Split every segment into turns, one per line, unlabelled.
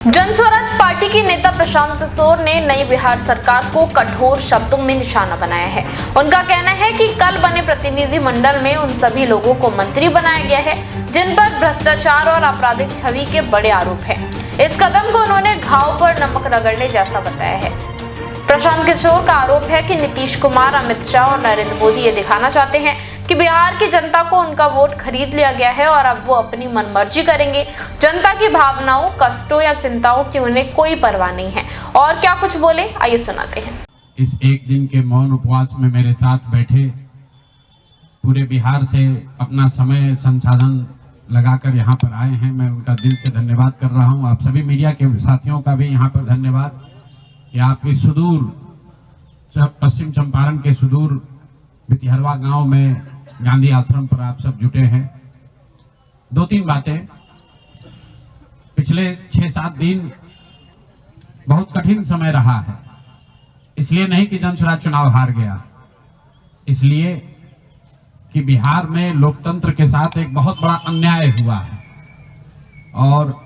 Jan Swaraj party के नेता प्रशांत किशोर ने नई बिहार सरकार को कठोर शब्दों में निशाना बनाया है। उनका कहना है कि कल बने प्रतिनिधि मंडल में उन सभी लोगों को मंत्री बनाया गया है जिन पर भ्रष्टाचार और आपराधिक छवि के बड़े आरोप हैं। इस कदम को उन्होंने घाव पर नमक रगड़ने जैसा बताया है। प्रशांत किशोर का आरोप है कि नीतीश कुमार, अमित शाह और नरेंद्र मोदी ये दिखाना चाहते हैं कि बिहार की जनता को उनका वोट खरीद लिया गया है और अब वो अपनी मनमर्जी करेंगे। जनता की भावनाओं, कष्टों या चिंताओं की उन्हें कोई परवाह नहीं है। और क्या कुछ बोले, आइए सुनाते हैं।
इस एक दिन के मौन उपवास में मेरे साथ बैठे पूरे बिहार से अपना समय संसाधन लगाकर यहाँ पर आए हैं, मैं उनका दिल से धन्यवाद कर रहा हूँ। आप सभी मीडिया के साथियों का भी यहाँ पर धन्यवाद कि आप इस सुदूर पश्चिम चंपारण के सुदूर भितिहरवा गांव में गांधी आश्रम पर आप सब जुटे हैं। दो तीन बातें। पिछले 6-7 दिन बहुत कठिन समय रहा है। इसलिए नहीं कि जनस्वराज चुनाव हार गया, इसलिए कि बिहार में लोकतंत्र के साथ एक बहुत बड़ा अन्याय हुआ है और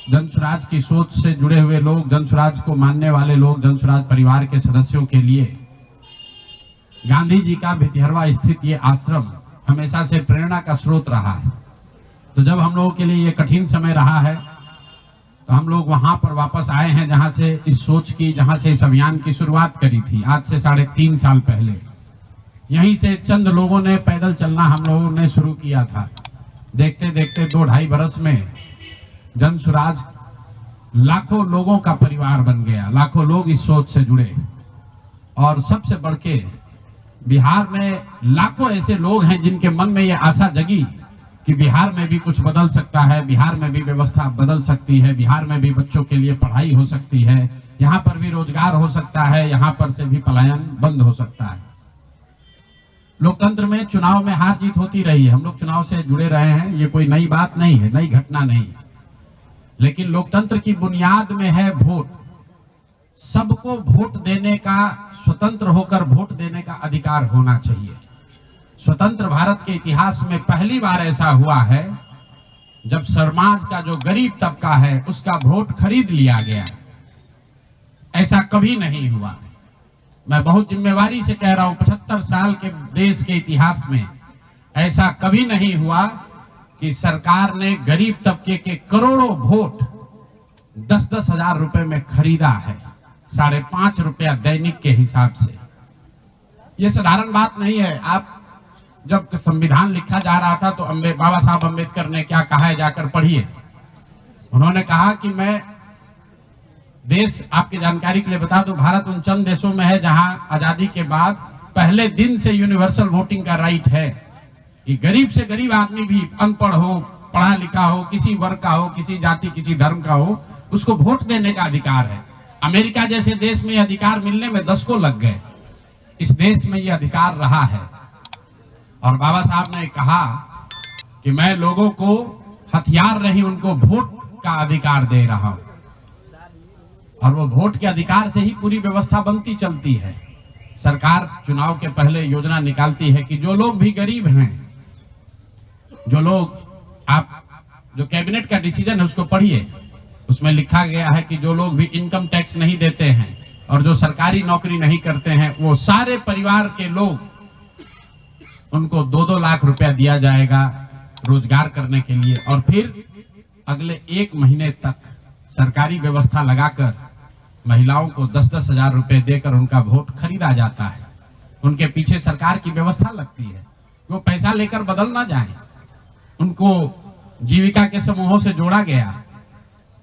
जनस्वराज की सोच से जुड़े हुए लोग, जनस्वराज को मानने वाले लोग, जनस्वराज परिवार के सदस्यों के लिए गांधी जी का भितिहरवा स्थित ये आश्रम हमेशा से प्रेरणा का स्रोत रहा है। तो जब हम लोगों के लिए ये कठिन समय रहा है तो हम लोग वहां पर वापस आए हैं जहां से इस सोच की, जहां से इस अभियान की शुरुआत करी थी आज से 3.5 साल पहले। यहीं से चंद लोगों ने पैदल चलना हम लोगों ने शुरू किया था। देखते देखते 2-2.5 बरस में जनस्वराज लाखों लोगों का परिवार बन गया। लाखों लोग इस सोच से जुड़े और सबसे बढ़ के बिहार में लाखों ऐसे लोग हैं जिनके मन में ये आशा जगी कि बिहार में भी कुछ बदल सकता है, बिहार में भी व्यवस्था बदल सकती है, बिहार में भी बच्चों के लिए पढ़ाई हो सकती है, यहाँ पर भी रोजगार हो सकता है, यहाँ पर से भी पलायन बंद हो सकता है। लोकतंत्र में चुनाव में हार जीत होती रही है, हम लोग चुनाव से जुड़े रहे हैं, ये कोई नई बात नहीं है, नई घटना नहीं है। लेकिन लोकतंत्र की बुनियाद में है वोट। सबको वोट देने का, स्वतंत्र होकर वोट देने का अधिकार होना चाहिए। स्वतंत्र भारत के इतिहास में पहली बार ऐसा हुआ है जब समाज का जो गरीब तबका है उसका वोट खरीद लिया गया। ऐसा कभी नहीं हुआ। मैं बहुत जिम्मेवारी से कह रहा हूं, 75 साल के देश के इतिहास में ऐसा कभी नहीं हुआ कि सरकार ने गरीब तबके के करोड़ों वोट 10-10 हजार रुपए में खरीदा है, 5.5 रुपया दैनिक के हिसाब से। यह साधारण बात नहीं है। आप जब संविधान लिखा जा रहा था तो बाबा साहब अम्बेडकर ने क्या कहा है, जाकर पढ़िए। उन्होंने कहा कि मैं देश, आपकी जानकारी के लिए बता दूं, भारत उन चंद देशों में है जहां आजादी के बाद पहले दिन से यूनिवर्सल वोटिंग का राइट है कि गरीब से गरीब आदमी भी, अनपढ़ हो, पढ़ा लिखा हो, किसी वर्ग का हो, किसी जाति, किसी धर्म का हो, उसको वोट देने का अधिकार है। अमेरिका जैसे देश में यह अधिकार मिलने में 10 को लग गए। इस देश में यह अधिकार रहा है और बाबा साहब ने कहा कि मैं लोगों को हथियार नहीं, उनको वोट का अधिकार दे रहा हूं और वो वोट के अधिकार से ही पूरी व्यवस्था बनती चलती है। सरकार चुनाव के पहले योजना निकालती है कि जो लोग भी गरीब हैं, जो लोग, आप जो कैबिनेट का डिसीजन है उसको पढ़िए, उसमें लिखा गया है कि जो लोग भी इनकम टैक्स नहीं देते हैं और जो सरकारी नौकरी नहीं करते हैं, वो सारे परिवार के लोग, उनको 2-2 लाख रुपया दिया जाएगा रोजगार करने के लिए। और फिर अगले 1 महीने तक सरकारी व्यवस्था लगाकर महिलाओं को 10-10 हजार रुपए देकर उनका वोट खरीदा जाता है। उनके पीछे सरकार की व्यवस्था लगती है, वो पैसा लेकर बदल ना जाए। उनको जीविका के समूहों से जोड़ा गया,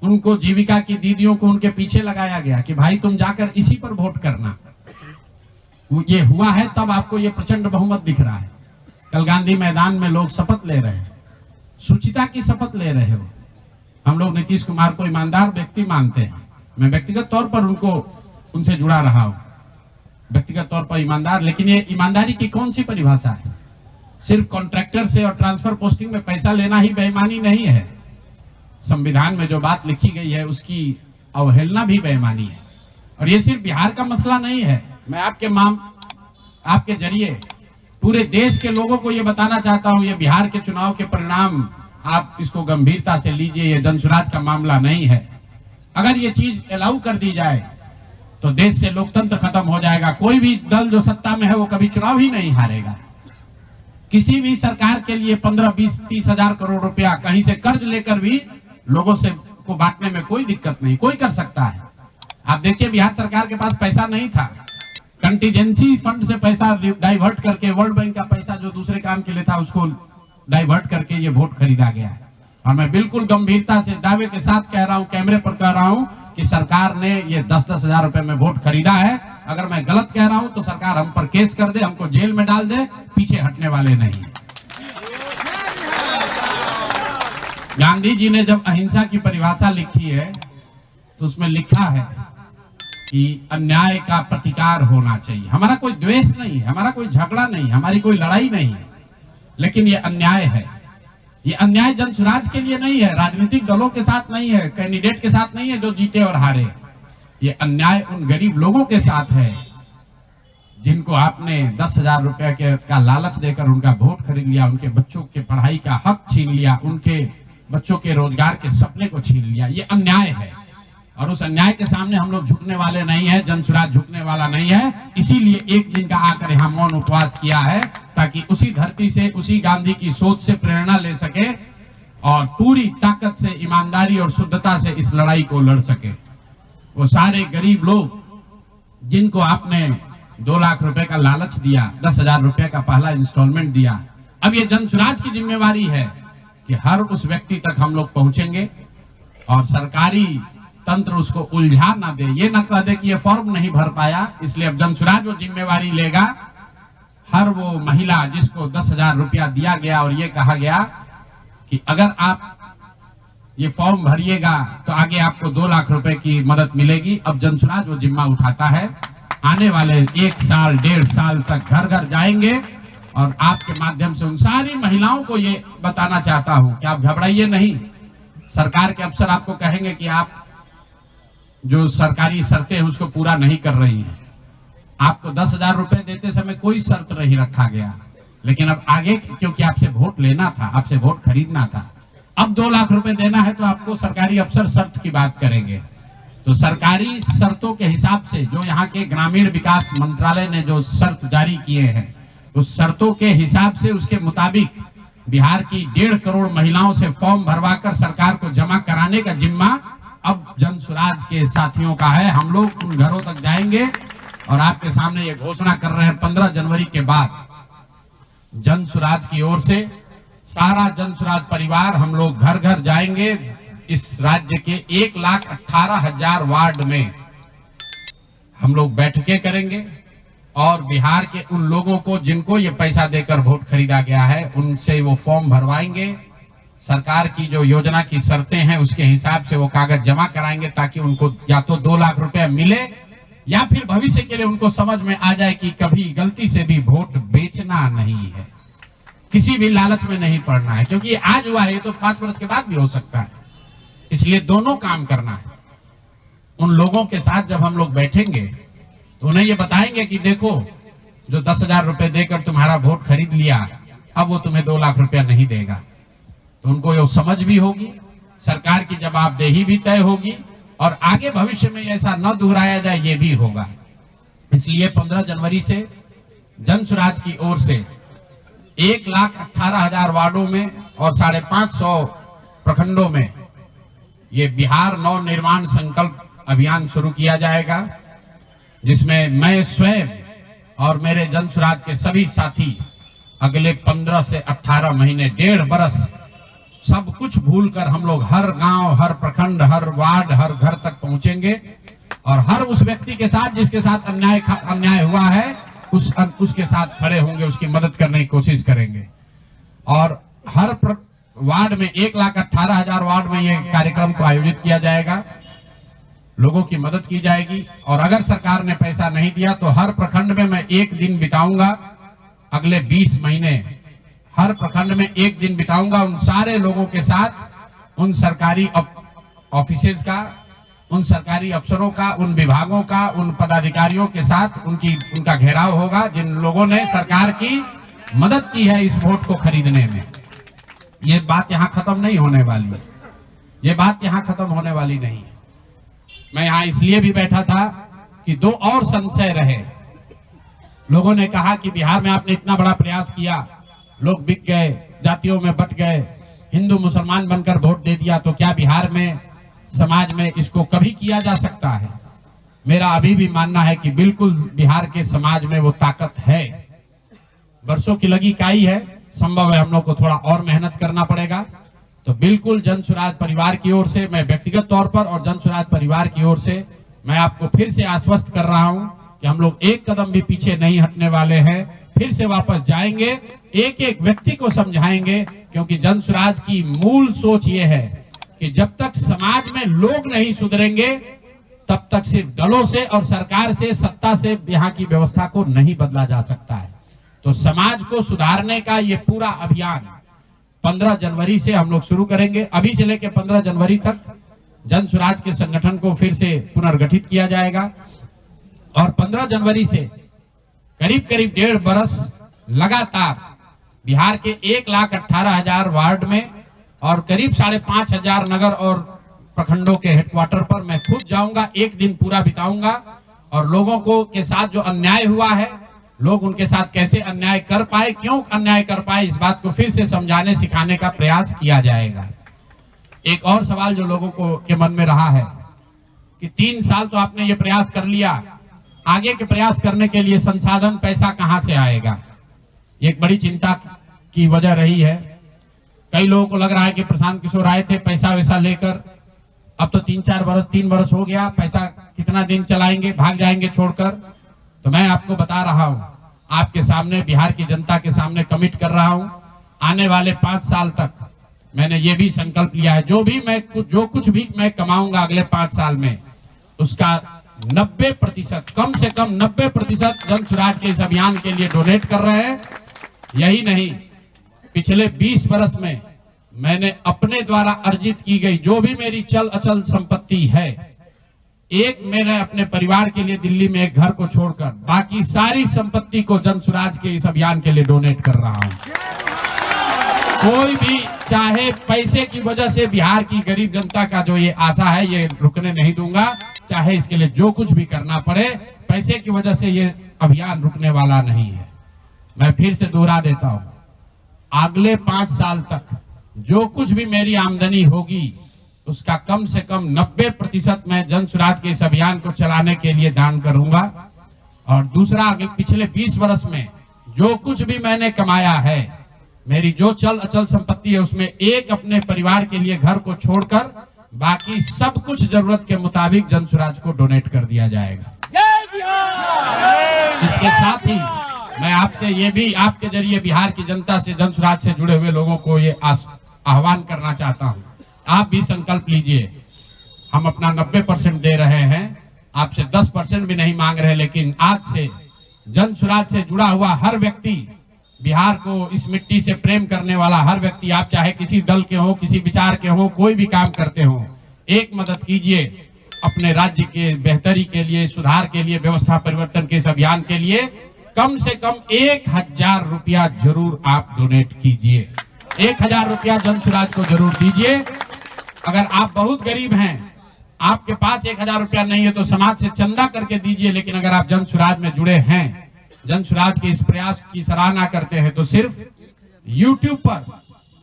उनको जीविका की दीदियों को उनके पीछे लगाया गया कि भाई तुम जाकर इसी पर वोट करना। ये हुआ है तब आपको ये प्रचंड बहुमत दिख रहा है। कल गांधी मैदान में लोग शपथ ले रहे हैं, शुचिता की शपथ ले रहे हो। हम लोग नीतीश कुमार को ईमानदार व्यक्ति मानते हैं। मैं व्यक्तिगत तौर पर उनसे जुड़ा रहा हूं, व्यक्तिगत तौर पर ईमानदार। लेकिन ये ईमानदारी की कौन सी परिभाषा है? सिर्फ कॉन्ट्रैक्टर से और ट्रांसफर पोस्टिंग में पैसा लेना ही बेईमानी नहीं है। संविधान में जो बात लिखी गई है उसकी अवहेलना भी बेईमानी है। और ये सिर्फ बिहार का मसला नहीं है। मैं आपके जरिए पूरे देश के लोगों को ये बताना चाहता हूं, ये बिहार के चुनाव के परिणाम आप इसको गंभीरता से लीजिए, ये जनसुराज का मामला नहीं है। अगर ये चीज अलाउ कर दी जाए तो देश से लोकतंत्र खत्म हो जाएगा। कोई भी दल जो सत्ता में है वो कभी चुनाव ही नहीं हारेगा। किसी भी सरकार के लिए 15, 20, 30 हजार करोड़ रुपया कहीं से कर्ज लेकर भी लोगों से को बांटने में कोई दिक्कत नहीं, कोई कर सकता है। आप देखिए बिहार सरकार के पास पैसा नहीं था, कंटीजेंसी फंड से पैसा डाइवर्ट करके, वर्ल्ड बैंक का पैसा जो दूसरे काम के लिए था उसको डाइवर्ट करके ये वोट खरीदा गया है। और मैं बिल्कुल गंभीरता से दावे के साथ कह रहा हूं, कैमरे पर कह रहा हूं कि सरकार ने ये 10-10 हजार रुपए में वोट खरीदा है। अगर मैं गलत कह रहा हूं तो सरकार हम पर केस कर दे, हमको जेल में डाल दे, पीछे हटने वाले नहीं। गांधी जी ने जब अहिंसा की परिभाषा लिखी है तो उसमें लिखा है कि अन्याय का प्रतिकार होना चाहिए। हमारा कोई द्वेष नहीं है, हमारा कोई झगड़ा नहीं, हमारी कोई लड़ाई नहीं है, लेकिन ये अन्याय है। ये अन्याय जनसुराज के लिए नहीं है, राजनीतिक दलों के साथ नहीं है, कैंडिडेट के साथ नहीं है जो जीते और हारे। ये अन्याय उन गरीब लोगों के साथ है जिनको आपने 10,000 रुपए का लालच देकर उनका वोट खरीद लिया, उनके बच्चों के पढ़ाई का हक छीन लिया, उनके बच्चों के रोजगार के सपने को छीन लिया। ये अन्याय है और उस अन्याय के सामने हम लोग झुकने वाले नहीं है, जनसुराज झुकने वाला नहीं है। इसीलिए एक दिन का आकर यहाँ मौन उपवास किया है ताकि उसी धरती से, उसी गांधी की सोच से प्रेरणा ले सके और पूरी ताकत से, ईमानदारी और शुद्धता से इस लड़ाई को लड़ सके। वो सारे गरीब लोग जिनको आपने 2 लाख रुपए का लालच दिया, 10,000 रुपए का पहला इंस्टॉलमेंट दिया, अब ये जनसुराज की जिम्मेवारी है कि हर उस व्यक्ति तक हम लोग पहुंचेंगे और सरकारी तंत्र उसको उलझा ना दे, ये ना कह दे कि ये फॉर्म नहीं भर पाया। इसलिए अब जनसुराज वो जिम्मेवारी लेगा। हर वो महिला जिसको 10,000 रुपया दिया गया और ये कहा गया कि अगर आप ये फॉर्म भरिएगा तो आगे आपको 2 लाख रुपए की मदद मिलेगी, अब जनसुराज वो जिम्मा उठाता है। आने वाले 1 साल 1.5 साल तक घर घर जाएंगे और आपके माध्यम से उन सारी महिलाओं को ये बताना चाहता हूं कि आप घबराइए नहीं। सरकार के अफसर आपको कहेंगे कि आप जो सरकारी शर्तें हैं उसको पूरा नहीं कर रही हैं। आपको 10,000 रुपए देते समय कोई शर्त नहीं रखा गया, लेकिन अब आगे क्योंकि आपसे वोट लेना था, आपसे वोट खरीदना था, अब 2 लाख रुपए देना है तो आपको सरकारी अफसर शर्त की बात करेंगे। तो सरकारी शर्तों के हिसाब से जो यहाँ के ग्रामीण विकास मंत्रालय ने जो शर्त जारी किए हैं, उस शर्तों के हिसाब से, उसके मुताबिक बिहार की 1.5 करोड़ महिलाओं से फॉर्म भरवाकर सरकार को जमा कराने का जिम्मा अब जनसुराज के साथियों का है। हम लोग उन घरों तक जाएंगे और आपके सामने ये घोषणा कर रहे हैं 15 जनवरी के बाद जनसुराज की ओर से सारा जनसुराज परिवार हम लोग घर घर जाएंगे। इस राज्य के 1,18,000 वार्ड में हम लोग बैठकें करेंगे और बिहार के उन लोगों को जिनको ये पैसा देकर वोट खरीदा गया है उनसे वो फॉर्म भरवाएंगे। सरकार की जो योजना की शर्तें हैं उसके हिसाब से वो कागज जमा कराएंगे ताकि उनको या तो 2 लाख रुपए मिले या फिर भविष्य के लिए उनको समझ में आ जाए कि कभी गलती से भी वोट बेचना नहीं है, किसी भी लालच में नहीं पड़ना है, क्योंकि आज हुआ है, ये तो 5 वर्ष के बाद भी हो सकता है। इसलिए दोनों काम करना है। उन लोगों के साथ जब हम लोग बैठेंगे तो उन्हें ये बताएंगे कि देखो, जो 10,000 रुपए देकर तुम्हारा वोट खरीद लिया, अब वो तुम्हें 2 लाख रुपया नहीं देगा। तो उनको ये समझ भी होगी, सरकार की जवाबदेही भी तय होगी और आगे भविष्य में ऐसा न दोहराया जाए ये भी होगा। इसलिए 15 जनवरी से जनसुराज की ओर से 1,18,000 वार्डों में और 550 प्रखंडों में ये बिहार नव निर्माण संकल्प अभियान शुरू किया जाएगा, जिसमें मैं स्वयं और मेरे जनसुराज के सभी साथी अगले 15 से 18 महीने, 1.5 बरस सब कुछ भूलकर हम लोग हर गांव, हर प्रखंड, हर वार्ड, हर घर तक पहुंचेंगे और हर उस व्यक्ति के साथ जिसके साथ अन्याय हुआ है उसके साथ खड़े होंगे, उसकी मदद करने की कोशिश करेंगे। और हर वार्ड में 1,18,000 वार्ड में ये कार्यक्रम को आयोजित किया जाएगा, लोगों की मदद की जाएगी। और अगर सरकार ने पैसा नहीं दिया तो हर प्रखंड में मैं 1 दिन बिताऊंगा, अगले 20 महीने हर प्रखंड में 1 दिन बिताऊंगा उन सारे लोगों के साथ, उन सरकारी ऑफिसेज का, उन सरकारी अफसरों का, उन विभागों का, उन पदाधिकारियों के साथ उनका घेराव होगा जिन लोगों ने सरकार की मदद की है इस वोट को खरीदने में। ये बात यहाँ खत्म नहीं होने वाली है, ये बात यहाँ खत्म होने वाली नहीं है। मैं यहाँ इसलिए भी बैठा था कि दो और संशय रहे। लोगों ने कहा कि बिहार में आपने इतना बड़ा प्रयास किया, लोग बिक गए, जातियों में बट गए, हिंदू मुसलमान बनकर वोट दे दिया, तो क्या बिहार में समाज में इसको कभी किया जा सकता है? मेरा अभी भी मानना है कि बिल्कुल बिहार के समाज में वो ताकत है। वर्षों की लगी काई है, संभव है हम लोग को थोड़ा और मेहनत करना पड़ेगा। तो बिल्कुल जन सुराज परिवार की ओर से, मैं व्यक्तिगत तौर पर और जन सुराज परिवार की ओर से मैं आपको फिर से आश्वस्त कर रहा हूं कि हम लोग एक कदम भी पीछे नहीं हटने वाले हैं, फिर से वापस जाएंगे, एक एक व्यक्ति को समझाएंगे, क्योंकि जन सुराज की मूल सोच ये है कि जब तक समाज में लोग नहीं सुधरेंगे तब तक सिर्फ दलों से और सरकार से, सत्ता से यहाँ की व्यवस्था को नहीं बदला जा सकता है। तो समाज को सुधारने का ये पूरा अभियान 15 जनवरी से हम लोग शुरू करेंगे। अभी से लेकर 15 जनवरी तक जन सुराज के संगठन को फिर से पुनर्गठित किया जाएगा और 15 जनवरी से करीब करीब 1.5 बरस लगातार बिहार के 1,18,000 वार्ड में और करीब 5,500 नगर और प्रखंडों के हेडक्वार्टर पर मैं खुद जाऊंगा, एक दिन पूरा बिताऊंगा और लोगों को के साथ जो अन्याय हुआ है, लोग उनके साथ कैसे अन्याय कर पाए, क्यों अन्याय कर पाए, इस बात को फिर से समझाने सिखाने का प्रयास किया जाएगा। एक और सवाल जो लोगों को के मन में रहा है कि 3 साल तो आपने ये प्रयास कर लिया, आगे के प्रयास करने के लिए संसाधन, पैसा कहां से आएगा? ये एक बड़ी चिंता की वजह रही है। कई लोगों को लग रहा है कि प्रशांत किशोर आए थे पैसा वैसा लेकर, अब तो 3 बरस हो गया, पैसा कितना दिन चलाएंगे, भाग जाएंगे छोड़कर। तो मैं आपको बता रहा हूं, आपके सामने, बिहार की जनता के सामने कमिट कर रहा हूं, आने वाले 5 साल तक मैंने ये भी संकल्प लिया है, जो कुछ भी मैं कमाऊंगा अगले 5 साल में, उसका 90%, कम से कम 90% जन सुराज के इस अभियान के लिए डोनेट कर रहे हैं। यही नहीं, पिछले 20 बरस में मैंने अपने द्वारा अर्जित की गई जो भी मेरी चल अचल संपत्ति है, मैंने अपने परिवार के लिए दिल्ली में एक घर को छोड़कर बाकी सारी संपत्ति को जन सुराज के इस अभियान के लिए डोनेट कर रहा हूं। कोई भी चाहे पैसे की वजह से बिहार की गरीब जनता का जो ये आशा है, ये रुकने नहीं दूंगा, चाहे इसके लिए जो कुछ भी करना पड़े, पैसे की वजह से ये अभियान रुकने वाला नहीं है। मैं फिर से दोहरा देता हूं, अगले 5 साल तक जो कुछ भी मेरी आमदनी होगी उसका कम से कम 90% मैं जन सुराज के इस अभियान को चलाने के लिए दान करूंगा। और दूसरा, पिछले 20 बरस में जो कुछ भी मैंने कमाया है, मेरी जो चल अचल संपत्ति है, उसमें एक अपने परिवार के लिए घर को छोड़कर बाकी सब कुछ जरूरत के मुताबिक जन सुराज को डोनेट कर दिया जाएगा। इसके साथ ही मैं आपसे ये भी, आपके जरिए बिहार की जनता से, जन सुराज से जुड़े हुए लोगों को ये आह्वान करना चाहता हूं, आप भी संकल्प लीजिए। हम अपना 90% दे रहे हैं, आपसे 10% भी नहीं मांग रहे, लेकिन आज से जन सुराज से जुड़ा हुआ हर व्यक्ति, बिहार को, इस मिट्टी से प्रेम करने वाला हर व्यक्ति, आप चाहे किसी दल के हो, किसी विचार के हो, कोई भी काम करते हो, एक मदद कीजिए अपने राज्य के बेहतरी के लिए, सुधार के लिए, व्यवस्था परिवर्तन के इस अभियान के लिए। कम से कम 1,000 रुपया जरूर आप डोनेट कीजिए, 1,000 रुपया जन सुराज को जरूर दीजिए। अगर आप बहुत गरीब हैं, आपके पास 1,000 रुपया नहीं है, तो समाज से चंदा करके दीजिए। लेकिन अगर आप जन सुराज में जुड़े हैं, जन सुराज के इस प्रयास की सराहना करते हैं, तो सिर्फ YouTube पर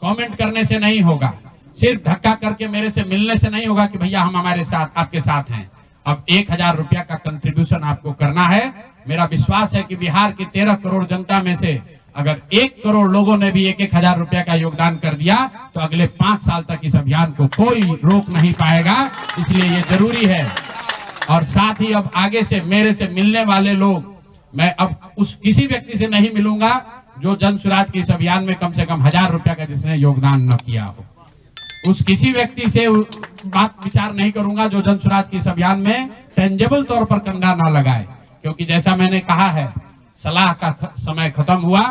कमेंट करने से नहीं होगा, सिर्फ धक्का करके मेरे से मिलने से नहीं होगा कि भैया हम हमारे साथ, आपके साथ हैं। अब 1,000 रुपया का कंट्रीब्यूशन आपको करना है। मेरा विश्वास है कि बिहार की 13 करोड़ जनता में से अगर 1 करोड़ लोगों ने भी 1,000 रुपया का योगदान कर दिया, तो अगले 5 साल तक इस अभियान को कोई रोक नहीं पाएगा। इसलिए ये जरूरी है। और साथ ही अब आगे से मेरे से मिलने वाले लोग, मैं अब उस किसी व्यक्ति से नहीं मिलूंगा जो जन सुराज के इस अभियान में कम से कम 1,000 रुपया का जिसने योगदान न किया हो। उस किसी व्यक्ति से बात विचार नहीं करूंगा जो जन सुराज के इस अभियान में टेंजेबल तौर पर कंधा ना लगाए, क्योंकि जैसा मैंने कहा है, सलाह का समय खत्म हुआ।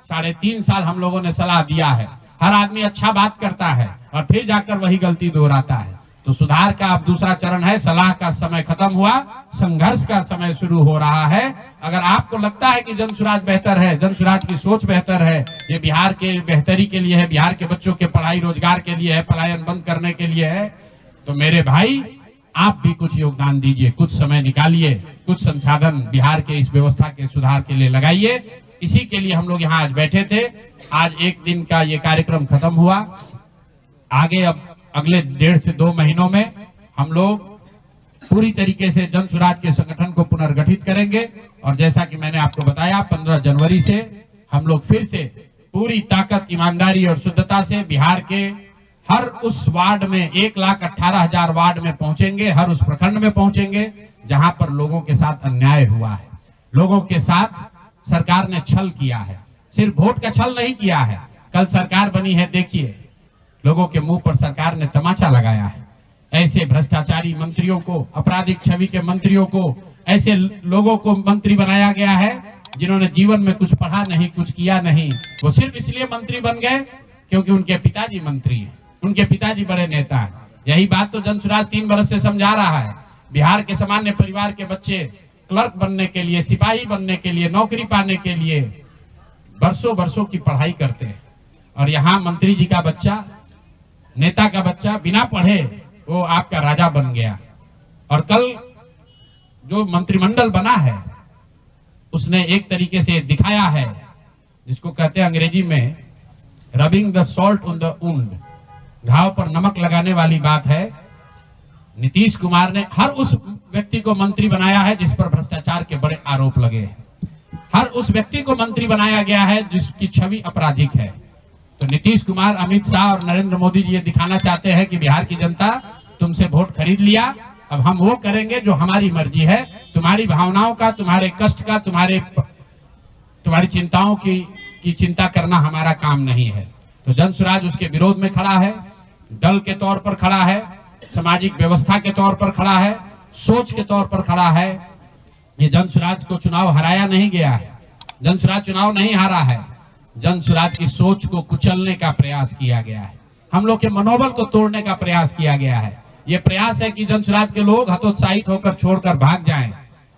3.5 साल हम लोगों ने सलाह दिया है। हर आदमी अच्छा बात करता है और फिर जाकर वही गलती दोहराता है। तो सुधार का अब दूसरा चरण है। सलाह का समय खत्म हुआ, संघर्ष का समय शुरू हो रहा है। अगर आपको लगता है कि जन स्वराज बेहतर है, जन स्वराज की सोच बेहतर है, ये बिहार के बेहतरी के लिए है, बिहार के बच्चों के पढ़ाई रोजगार के लिए है, पलायन बंद करने के लिए है, तो मेरे भाई आप भी कुछ योगदान दीजिए, कुछ समय निकालिए, कुछ संसाधन बिहार के इस व्यवस्था के सुधार के लिए लगाइए। इसी के लिए हम लोग यहाँ आज बैठे थे। आज एक दिन का ये कार्यक्रम खत्म हुआ। आगे अब अगले 1.5 से 2 महीनों में हम लोग पूरी तरीके से जन स्वराज के संगठन को पुनर्गठित करेंगे और जैसा कि मैंने आपको बताया 15 जनवरी से हम लोग फिर से पूरी ताकत, ईमानदारी और शुद्धता से बिहार के हर उस वार्ड में 1,18,000 वार्ड में पहुंचेंगे, हर उस प्रखंड में पहुंचेंगे जहां पर लोगों के साथ अन्याय हुआ है, लोगों के साथ सरकार ने छल किया है। सिर्फ वोट का छल नहीं किया है, कल सरकार बनी है, देखिए लोगों के मुंह पर सरकार ने तमाचा लगाया है। ऐसे भ्रष्टाचारी मंत्रियों को, आपराधिक छवि के मंत्रियों को, ऐसे लोगों को मंत्री बनाया गया है जिन्होंने जीवन में कुछ पढ़ा नहीं, कुछ किया नहीं। वो सिर्फ इसलिए मंत्री बन गए क्योंकि उनके पिताजी मंत्री हैं, उनके पिताजी बड़े नेता हैं। यही बात तो जन स्वराज 3 वर्ष से समझा रहा है। बिहार के सामान्य परिवार के बच्चे क्लर्क बनने के लिए, सिपाही बनने के लिए, नौकरी पाने के लिए वर्षों की पढ़ाई करते हैं और यहाँ मंत्री जी का बच्चा, नेता का बच्चा बिना पढ़े वो आपका राजा बन गया। और कल जो मंत्रिमंडल बना है उसने एक तरीके से दिखाया है, जिसको कहते हैं अंग्रेजी में rubbing the salt on the wound, घाव पर नमक लगाने वाली बात है। नीतीश कुमार ने हर उस व्यक्ति को मंत्री बनाया है जिस पर भ्रष्टाचार के बड़े आरोप लगे हैं, हर उस व्यक्ति को मंत्री बनाया गया है जिसकी छवि आपराधिक है। तो नीतीश कुमार, अमित शाह और नरेंद्र मोदी जी ये दिखाना चाहते हैं कि बिहार की जनता तुमसे वोट खरीद लिया, अब हम वो करेंगे जो हमारी मर्जी है। तुम्हारी भावनाओं का, तुम्हारे कष्ट का, तुम्हारी चिंताओं की चिंता करना हमारा काम नहीं है। तो जन स्वराज उसके विरोध में खड़ा है, दल के तौर पर खड़ा है, सामाजिक व्यवस्था के तौर पर खड़ा है, सोच के तौर पर खड़ा है। ये जन स्वराज को चुनाव हराया नहीं गया है, जन स्वराज चुनाव नहीं हारा है, जन स्वराज की सोच को कुचलने का प्रयास किया गया है, हम लोग के मनोबल को तोड़ने का प्रयास किया गया है। ये प्रयास है कि जन स्वराज के लोग हतोत्साहित होकर छोड़कर भाग जाएं।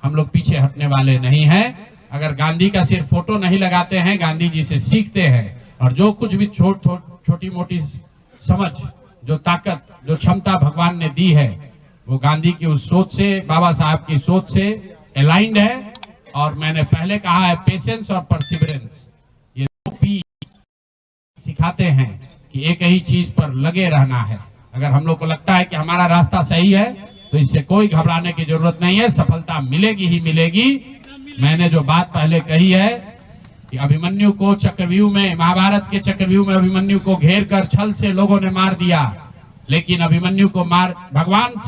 हम लोग पीछे हटने वाले नहीं हैं। अगर गांधी का सिर्फ फोटो नहीं लगाते हैं, गांधी जी से सीखते हैं और जो कुछ भी छोटी मोटी समझ, जो ताकत, जो क्षमता भगवान ने दी है वो गांधी की उस सोच से, बाबा साहब की सोच से अलाइंड है। और मैंने पहले कहा है, पेशेंस और परसिवरेंस, ये 2 P सिखाते हैं कि एक ही चीज पर लगे रहना है। अगर हम लोग को लगता है कि हमारा रास्ता सही है तो इससे कोई घबराने की जरूरत नहीं है, सफलता मिलेगी ही मिलेगी। मैंने जो बात पहले कही है कि अभिमन्यु को चक्रव्यूह में, महाभारत के चक्रव्यूह में अभिमन्यु को घेर कर छल से लोगों ने मार दिया, लेकिन अभिमन्यु को भगवान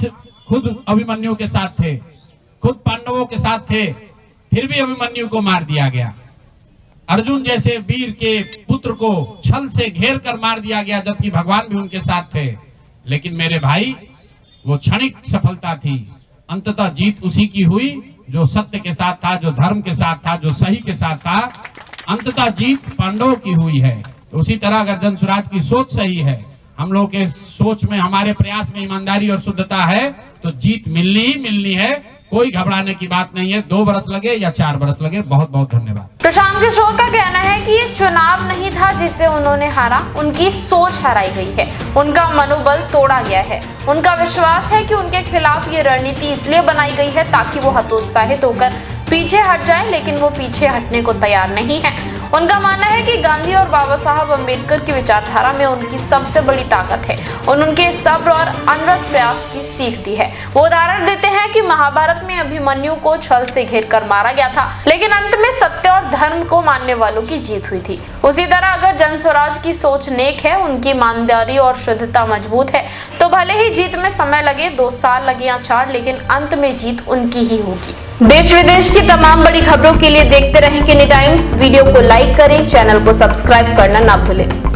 खुद अभिमन्यु के साथ थे, खुद पांडवों के साथ थे, फिर भी अभिमन्यु को मार दिया गया। अर्जुन जैसे वीर के पुत्र को छल से घेर कर मार दिया गया, जबकि भगवान भी उनके साथ थे। लेकिन मेरे भाई, वो क्षणिक सफलता थी, अंततः जीत उसी की हुई जो सत्य के साथ था, जो धर्म के साथ था, जो सही के साथ था। अंततः जीत पांडवों की हुई है। तो उसी तरह अगर जन स्वराज की सोच सही है, हम लोग के सोच में, हमारे प्रयास में ईमानदारी और शुद्धता है, तो जीत मिलनी ही मिलनी है। कोई घबराने की बात नहीं है, 2 बरस लगे या 4 बरस लगे। बहुत बहुत धन्यवाद।
प्रशांत किशोर का कहना है कि ये चुनाव नहीं था जिसे उन्होंने हारा, उनकी सोच हराई गई है, उनका मनोबल तोड़ा गया है। उनका विश्वास है कि उनके खिलाफ ये रणनीति इसलिए बनाई गई है ताकि वो हतोत्साहित होकर पीछे हट जाए, लेकिन वो पीछे हटने को तैयार नहीं है। उनका मानना है कि गांधी और बाबा साहब अम्बेडकर की विचारधारा में उनकी सबसे बड़ी ताकत है और उनके सब्र और अनवरत प्रयास की सीख दी है। वो उदाहरण देते हैं कि महाभारत में अभिमन्यु को छल से घेरकर मारा गया था, लेकिन अंत में सत्य और धर्म को मानने वालों की जीत हुई थी। उसी तरह अगर जन स्वराज की सोच नेक है, उनकी ईमानदारी और शुद्धता मजबूत है, तो भले ही जीत में समय लगे, 2 साल लगे या 4, लेकिन अंत में जीत उनकी ही होगी। देश विदेश की तमाम बड़ी खबरों के लिए देखते रहें किनी टाइम्स। वीडियो को लाइक करें, चैनल को सब्सक्राइब करना ना भूलें।